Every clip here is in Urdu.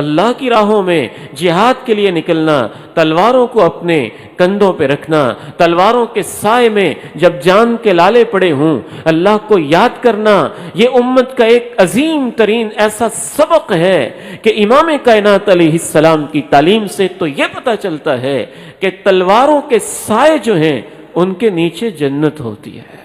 اللہ کی راہوں میں جہاد کے لیے نکلنا، تلواروں کو اپنے کندھوں پہ رکھنا، تلواروں کے سائے میں جب جان کے لالے پڑے ہوں اللہ کو یاد کرنا، یہ امت کا ایک عظیم ترین ایسا سبق ہے کہ امام کائنات علیہ السلام کی تعلیم سے تو یہ پتہ چلتا ہے کہ تلواروں کے سائے جو ہیں ان کے نیچے جنت ہوتی ہے۔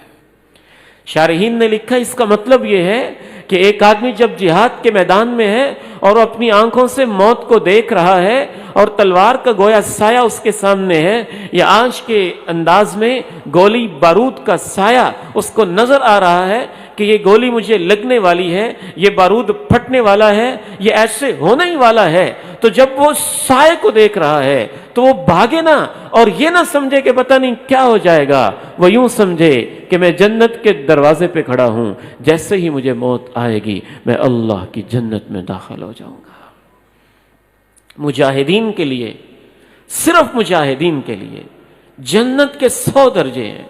شارحین نے لکھا اس کا مطلب یہ ہے کہ ایک آدمی جب جہاد کے میدان میں ہے اور وہ اپنی آنکھوں سے موت کو دیکھ رہا ہے اور تلوار کا گویا سایہ اس کے سامنے ہے، یا آج کے انداز میں گولی بارود کا سایہ اس کو نظر آ رہا ہے کہ یہ گولی مجھے لگنے والی ہے، یہ بارود پھٹنے والا ہے، یہ ایسے ہونے ہی والا ہے، تو جب وہ سائے کو دیکھ رہا ہے تو وہ بھاگے نہ اور یہ نہ سمجھے کہ پتہ نہیں کیا ہو جائے گا، وہ یوں سمجھے کہ میں جنت کے دروازے پہ کھڑا ہوں، جیسے ہی مجھے موت آئے گی میں اللہ کی جنت میں داخل ہو جاؤں گا۔ مجاہدین کے لیے، صرف مجاہدین کے لیے جنت کے 100 درجے ہیں۔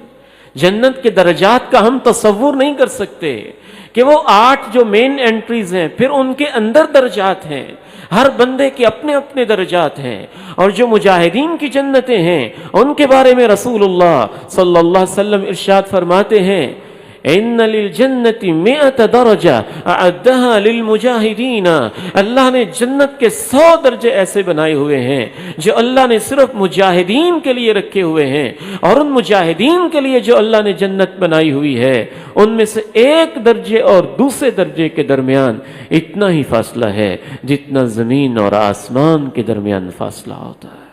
جنت کے درجات کا ہم تصور نہیں کر سکتے کہ وہ 8 جو مین انٹریز ہیں، پھر ان کے اندر درجات ہیں، ہر بندے کے اپنے اپنے درجات ہیں، اور جو مجاہدین کی جنتیں ہیں ان کے بارے میں رسول اللہ صلی اللہ علیہ وسلم ارشاد فرماتے ہیں ان للجنت 100 درجہ اعدها للمجاہدین، اللہ نے جنت کے 100 درجے ایسے بنائے ہوئے ہیں جو اللہ نے صرف مجاہدین کے لیے رکھے ہوئے ہیں، اور ان مجاہدین کے لیے جو اللہ نے جنت بنائی ہوئی ہے ان میں سے ایک درجے اور دوسرے درجے کے درمیان اتنا ہی فاصلہ ہے جتنا زمین اور آسمان کے درمیان فاصلہ ہوتا ہے۔